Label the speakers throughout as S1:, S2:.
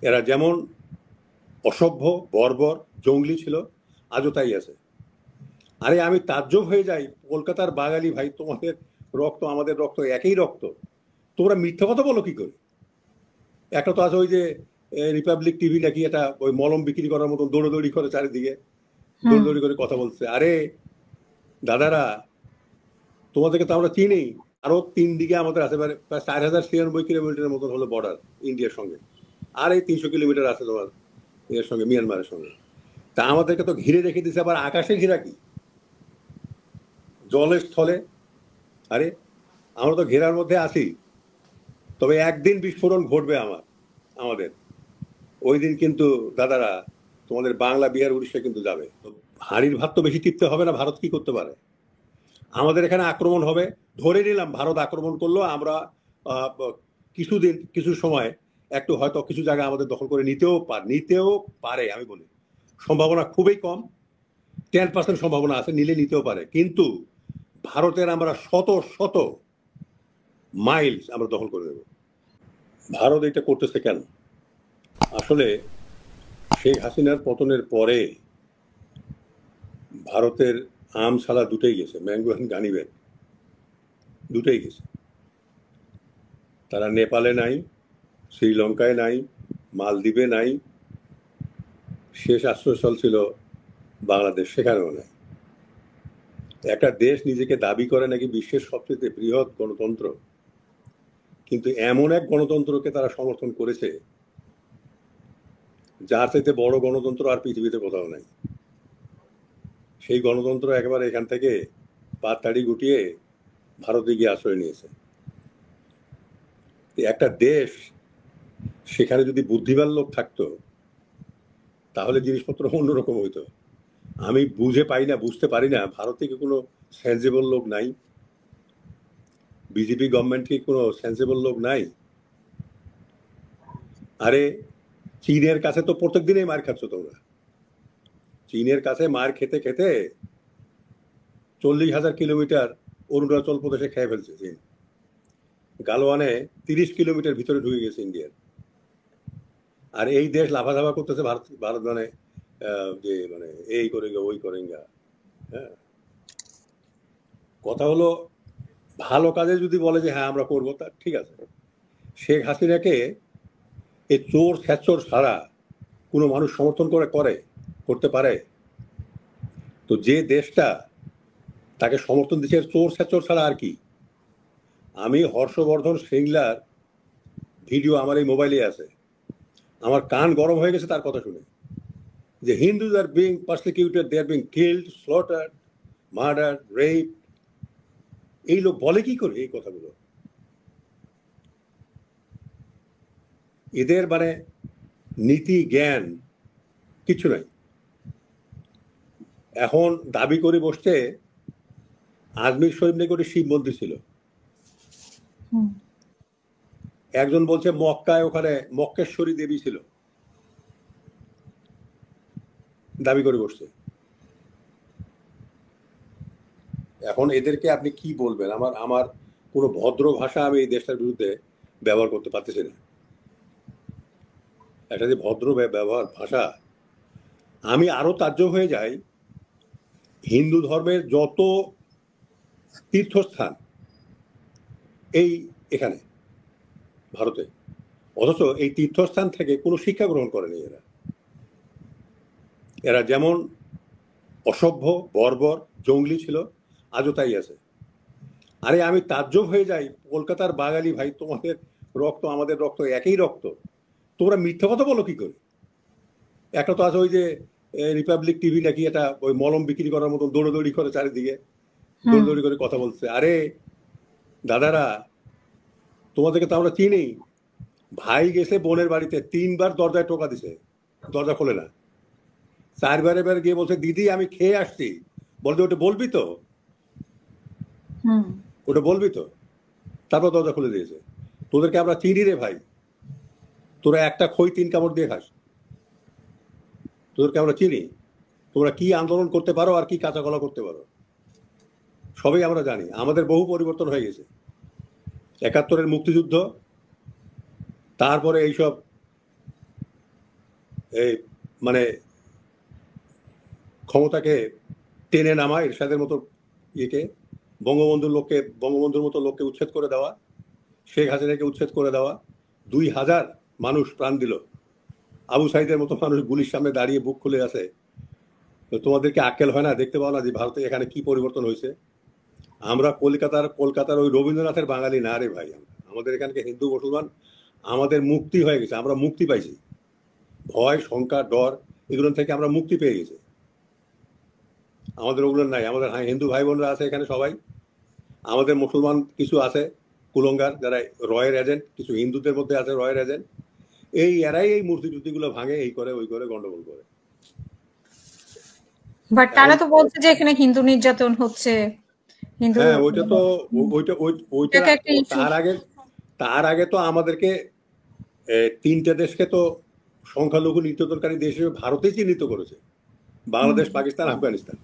S1: এরা যেমন অসভ্য, বর্বর, জঙ্গলি ছিল, আজও তাই আছে। আরে আমি তাজ্জব হয়ে যাই, কলকাতার বাঙালি ভাই, তোমাদের রক্ত আমাদের রক্ত একই রক্ত, তোমরা মিথ্যা কথা বলো কি করে? একটা তো আছে ওই যে রিপাবলিক টিভি নাকি, এটা ওই মলম বিক্রি করার মতন দৌড়োদৌড়ি করে চারিদিকে,
S2: হুম
S1: দৌড়দৌড়ি করে কথা বলছে। আরে দাদারা, তোমাদেরকে তো আমরা চিনি। আরো 3 দিকে আমাদের আছে, প্রায় 4096 কিলোমিটারের মতন হলো বর্ডার ইন্ডিয়ার সঙ্গে। আর এই 300 কিলোমিটার আছে তোমার এর সঙ্গে, মিয়ানমারের সঙ্গে। তা আমাদেরকে তো ঘিরে রেখে দিছে, আবার আকাশে ঘিরা কি, জলে স্থলে। আরে আমরা তো ঘেরার মধ্যে আছি। তবে একদিন বিস্ফোরণ ঘটবে আমাদের। ওই দিন কিন্তু দাদারা, তোমাদের বাংলা, বিহার, উড়িষ্যা কিন্তু যাবে। তো হাঁড়ির ভাত তো বেশি টিপতে হবে না। ভারত কি করতে পারে? আমাদের এখানে আক্রমণ হবে, ধরে নিলাম ভারত আক্রমণ করলো, আমরা কিছুদিন, কিছু সময় একটু হয়তো কিছু জায়গা আমাদের দখল করে নিতেও পারে। আমি বলি সম্ভাবনা খুবই কম, 10% সম্ভাবনা আছে, নিতেও পারে। কিন্তু ভারতের আমরা শত শত মাইলস আমরা দখল করে দেব। ভারত এটা করতেছে কেন? আসলে শেখ হাসিনার পতনের পরে ভারতের আম ছালা দুটোই গেছে, ম্যাঙ্গো অ্যান্ড গানিবেন দুটোই গেছে। তারা নেপালে নাই, শ্রীলঙ্কায় নাই, মালদ্বীপে নাই, শেষ আশ্রয়স্থল ছিল বাংলাদেশ, সেখানেও নাই। একটা দেশ নিজেকে দাবি করে নাকি বিশ্বের সবচেয়ে বৃহৎ গণতন্ত্র, কিন্তু এমন এক গণতন্ত্রকে তারা সমর্থন করেছে যার চাইতে বড় গণতন্ত্র আর পৃথিবীতে কোথাও নাই। সেই গণতন্ত্র একেবারে এখান থেকে পাততাড়ি গুটিয়ে ভারতে গিয়ে আশ্রয় নিয়েছে। একটা দেশ, সেখানে যদি বুদ্ধিমান লোক থাকতো তাহলে জিনিসপত্র অন্যরকম হইতো। আমি বুঝতে পারি না, ভারত থেকে কোনো সেন্সেবল লোক নাই? বিজেপি গভর্নমেন্ট কি কোনো সেন্সেবল লোক নাই? আরে চীনের কাছে তো প্রত্যেক দিনেই মার খাচ্ছ তোমরা। চীনের কাছে মার খেতে খেতে 40,000 কিলোমিটার অরুণাচল প্রদেশে খেয়ে ফেলছে চীন। গালওয়ানে 30 কিলোমিটার ভিতরে ঢুকে গেছে ইন্ডিয়ার। আর এই দেশ লাফাধাফা করতেছে ভারত ভারত মানে যে মানে এই করেঙ্গা ওই করেঙ্গা। হ্যাঁ, কথা হলো ভালো কাজে যদি বলে যে হ্যাঁ আমরা করবো, তা ঠিক আছে। শেখ হাসিনাকে এই চোর ছ্যাচর ছাড়া কোনো মানুষ সমর্থন করতে পারে? তো যে দেশটা তাকে সমর্থন দিচ্ছে চোর ছ্যাচর ছাড়া আর কি? আমি হর্ষবর্ধন শ্রিংলার ভিডিও আমার এই মোবাইলে আছে, আমার কান গরম হয়ে গেছে তার কথা শুনে। যে Hindus are being persecuted, they are being killed, slaughtered, murder, rape. এই লোক বলে কি করে এই কথাগুলো? এদের মানে নীতি জ্ঞান কিছু নাই। এখন দাবি করে বসছে আজমির শরীফ নাকি শিব মন্দির ছিল। একজন বলছে মক্কায় ওখানে মক্কেশ্বরী দেবী ছিল, দাবি করে বসছে। এখন এদেরকে আপনি কি বলবেন? আমার কোনো ভদ্র ভাষা আমি এই দেশটার বিরুদ্ধে ব্যবহার করতে পারতেছি না। একটা যে ভদ্র ব্যবহার ভাষা, আমি আরো তাজ্জব হয়ে যাই। হিন্দু ধর্মের যত তীর্থস্থান এই এখানে ভারতে, অথচ এই তীর্থস্থান থেকে কোনো শিক্ষা গ্রহণ করেনি এরা। এরা যেমন অসভ্য, বর্বর, জঙ্গলি ছিল, আজও তাই আছে। আরে আমি তাজ্জব হয়ে যাই, কলকাতার বাঙালি ভাই, তোমাদের রক্ত আমাদের রক্ত একই রক্ত, তোমরা মিথ্যা কথা বলো কি করে? একটা তো আছে ওই যে রিপাবলিক টিভি নাকি, এটা ওই মলম বিক্রি করার মতন দৌড়োদৌড়ি করে চারিদিকে, দৌড়দৌড়ি করে কথা বলছে। আরে দাদারা, তোমাদেরকে তো আমরা চিনি। ভাই গেছে বোনের বাড়িতে, 3বার দরজায় টোকা দিছে, দরজা খোলে না। 4বার এবার গিয়ে বলছে দিদি আমি খেয়ে আসছি। বলতে ওটা বলবি তো, ওটা বলবি তো। তারপর দরজা খুলে দিয়েছে। তোদেরকে আমরা চিনি রে ভাই, তোরা একটা খই 3 কামড় দিয়ে খাস। তোদেরকে আমরা চিনি, তোমরা কি আন্দোলন করতে পারো আর কি কাঁচা কলা করতে পারো, সবই আমরা জানি। আমাদের বহু পরিবর্তন হয়ে গেছে। 71-এর মুক্তিযুদ্ধ, তারপরে এইসব এই মানে ক্ষমতাকে টেনে নামা, এরশাদের মতো ইয়েকে, বঙ্গবন্ধুর মতো লোককে উচ্ছেদ করে দেওয়া, শেখ হাসিনাকে উচ্ছেদ করে দেওয়া, 2000 মানুষ প্রাণ দিল, আবু সাইদের মতো মানুষ গুলির সামনে দাঁড়িয়ে বুক খুলে আছে। তো তোমাদেরকে আক্কেল হয় না, দেখতে পাও না যে ভারতে এখানে কি পরিবর্তন হয়েছে? আমরা কলকাতার ওই রবীন্দ্রনাথের বাঙালি না রে ভাই। আমাদের এখানকে হিন্দু মুসলমান আমাদের মুক্তি হয়ে গেছে, আমরা মুক্তি পাইছি। ভয়, শঙ্কা, ডর এগুলো থেকে আমরা মুক্তি পেয়ে গেছি। আমাদের ওগুলো নাই। আমাদের হিন্দু ভাই বোনরা আছে এখানে সবাই। আমাদের মুসলমান কিছু আছে কুলঙ্গার, যারা রয়ের এজেন্ট, কিছু হিন্দুদের মধ্যে আছে রয়ের এজেন্ট। এরাই এই মূর্তি টুর্তিগুলো ভাঙে, এই করে ওই করে গন্ডগোল করে।
S2: বাট তারা তো বলছে যে এখানে হিন্দু নির্যাতন হচ্ছে, হিন্দু।
S1: হ্যাঁ, ওইটা তো ওইটা
S2: একটা ইস্যু।
S1: তার আগে তো আমাদেরকে 3টে দেশকে তো সংখ্যালঘু নির্যাতনকারী দেশ হিসেবে ভারতেই চিহ্নিত করেছে। বাংলাদেশ, পাকিস্তান, আফগানিস্তান,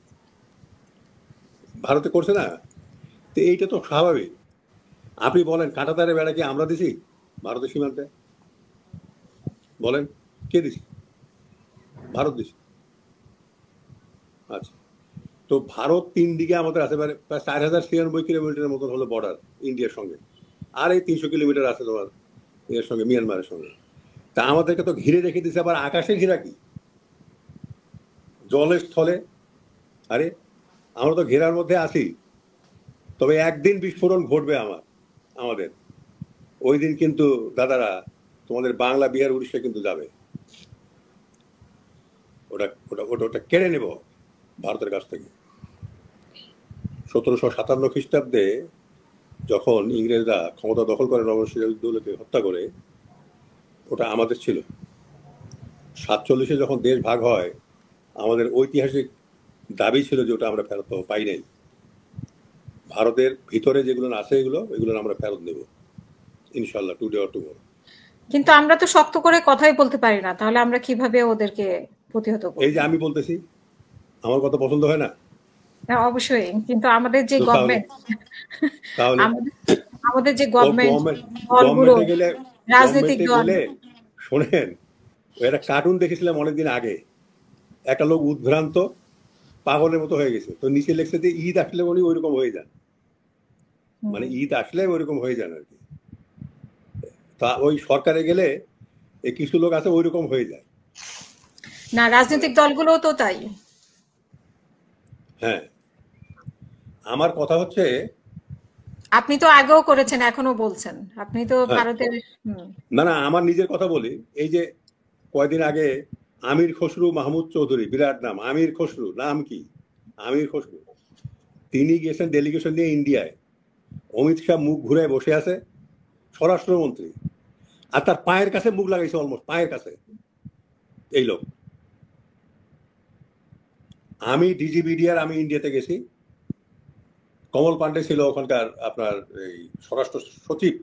S1: ভারতে করছে না? তো এইটা তো স্বাভাবিক। আপনি বলেন, কাঁটাতারের বেড়া কি আমরা দিছি ভারতের সীমান্তে? বলেন, কে দিছি? ভারত দিছি। আচ্ছা, তো ভারত 3 দিকে আমাদের আছে, প্রায় 4096 কিলোমিটারের মতন হলো বর্ডার ইন্ডিয়ার সঙ্গে। আর এই 300 কিলোমিটার আছে তোমার এর সঙ্গে, মিয়ানমারের সঙ্গে। তা আমাদেরকে তো ঘিরে রেখে দিছে। আবার আকাশে ঘিরা কি, জলে স্থলে? আরে আমরা তো ঘেরার মধ্যে আছি। তবে একদিন বিস্ফোরণ ঘটবে আমাদের। ওই দিন কিন্তু দাদারা তোমাদের বাংলা, বিহার, উড়িষ্যা কিন্তু যাবে। ওটা ওটা ওটা ওটা কেড়ে নেব ভারতের কাছ থেকে। 1757 খ্রিস্টাব্দে যখন ইংরেজরা ক্ষমতা দখল করে, নবাব সিরাজউদ্দৌলাকে হত্যা করে, ওটা আমাদের ছিল। 47-এ যখন দেশ ভাগ হয়, আমাদের ঐতিহাসিক দাবি ছিল যে ওটা আমরা ফেরত পাবো, পাই নাই। ভারতের ভিতরে যেগুলো আছে এগুলো আমরা ফেরত নেব ইনশাল্লাহ, টুডে অর টুমরো।
S2: কিন্তু আমরা তো শক্ত করে কথাই বলতে পারি না, তাহলে আমরা কিভাবে ওদেরকে প্রতিহত করব?
S1: এই যে আমি বলতেছি, আমার কথা পছন্দ হয় না?
S2: হ্যাঁ, অবশ্যই। কিন্তু আমাদের যে
S1: তো তাহলে
S2: গভর্নমেন্ট,
S1: তাহলে
S2: আমাদের যে
S1: ও
S2: গভর্নমেন্ট
S1: গভর্নমেন্ট,
S2: দলগুলো,
S1: গভর্নমেন্টে গেলে
S2: রাজনৈতিক
S1: গভর্নমেন্টে
S2: দল।
S1: গেলে শোনেন, একটা কার্টুন দেখেছিলাম অনেকদিন আগে। একটা লোক উদ্ভ্রান্ত পাগলের মতো হয়ে গেছে, তো নিচে লেখছে যে ঈদ আসলে উনি ওইরকম হয়ে যান। মানে ঈদ আসলে ওইরকম হয়ে যান আর কি। তা ওই সরকারে গেলে কিছু লোক আছে ওইরকম হয়ে যায়।
S2: না, রাজনৈতিক দলগুলো তো তাই।
S1: হ্যাঁ, আমার কথা হচ্ছে,
S2: আপনি তো আগেও করেছেন, এখনো বলছেন। আপনি তো
S1: হ্যাঁ,
S2: ভারতের।
S1: না না, আমার নিজের কথা বলি। এই যে কয়দিন আগে আমির খসরু মাহমুদ চৌধুরী, বিরাট নাম, আমির খসরু, নাম কি? আমির খসরু, তিনি গেছেন ডেলিগেশন নিয়ে ইন্ডিয়ায়। অমিত শাহ মুখ ঘুরে বসে আছে, স্বরাষ্ট্রমন্ত্রী, আর তার পায়ের কাছে মুখ লাগাইছে, অলমোস্ট পায়ের কাছে এই লোক। আমি ডিজিবিডিআর, আমি ইন্ডিয়াতে গেছি। কমল পান্ডে ছিল ওখানকার আপনার এই স্বরাষ্ট্র সচিব।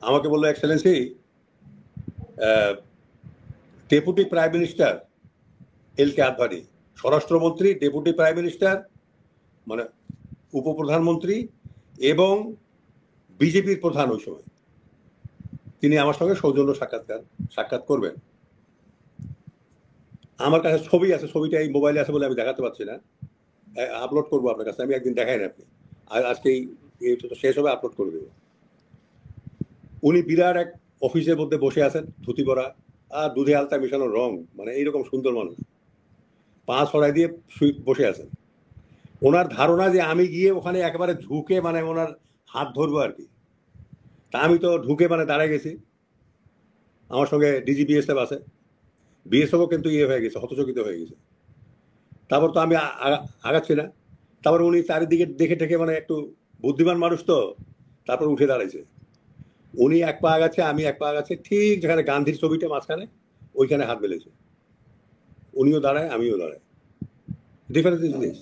S1: আমাকে বললো, এক্সেলেন্সি, ডেপুটি প্রাইম মিনিস্টার এল কে আদভানি, স্বরাষ্ট্রমন্ত্রী, ডেপুটি প্রাইম মিনিস্টার মানে উপপ্রধানমন্ত্রী এবং বিজেপির প্রধান ওই সময়, তিনি আমার সঙ্গে সৌজন্য সাক্ষাৎ করবেন। আমার কাছে ছবি আছে, ছবিটা এই মোবাইলে আছে বলে আমি দেখাতে পারছি না। আপলোড করবো আপনার কাছে, আমি একদিন দেখাই না আপনি, আজকে শেষ হবে আপলোড করে দেবো। উনি বিরাট এক অফিসের মধ্যে বসে আছেন, ধুতি পরা আর দুধে আলতা মেশানো রং, মানে এইরকম সুন্দর মানুষ, পা ছড়াই দিয়ে বসে আছেন। ওনার ধারণা যে আমি গিয়ে ওখানে একেবারে ঢুকে মানে ওনার হাত ধরবো আর কি। তা আমি তো ঢুকে মানে দাঁড়ায় গেছি। আমার সঙ্গে ডিজি বিএসএফ আছে, বিএসএফও কিন্তু হয়ে গেছে, হতচকিত হয়ে গেছে। তারপর তো আমি আগাচ্ছি না। তারপর উনি চারিদিকে দেখে টেকে, মানে একটু বুদ্ধিমান মানুষ তো, তারপর উঠে দাঁড়াইছে। উনি এক পা আগাচ্ছে, আমি এক পা আগাচ্ছে, ঠিক যেখানে গান্ধীর ছবিটা মাঝখানে, ওইখানে হাত মেলেছে। উনিও দাঁড়ায়, আমিও দাঁড়ায়। Difference is this,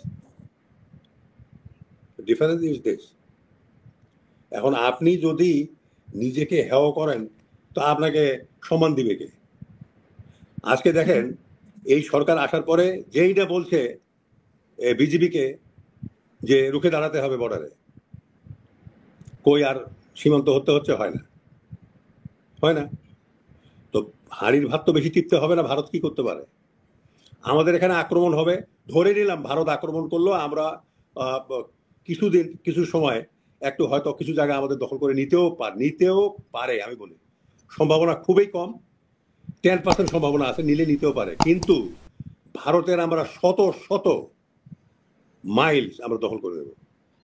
S1: difference is this. এখন আপনি যদি নিজেকে হেয় করেন, তো আপনাকে সম্মান দিবে কে? আজকে দেখেন, এই সরকার আসার পরে যেইটা বলছে বিজেপিকে যে রুখে দাঁড়াতে হবে বর্ডারে, কই আর সীমান্ত হচ্ছে হয় না, হয় না। তো হাঁড়ির ভাত তো বেশি টিপতে হবে না, ভারত কি করতে পারে? আমাদের এখানে আক্রমণ হবে, ধরে নিলাম ভারত আক্রমণ করলো, আমরা আহ, কিছুদিন কিছু সময় একটু হয়তো কিছু জায়গা আমাদের দখল করে নিতেও পারে, আমি বলি সম্ভাবনা খুবই কম, 10% সম্ভাবনা আছে, নিলে নিতেও পারে, কিন্তু ভারতের আমরা শত শত মাইল আমরা দখল করে দেবো।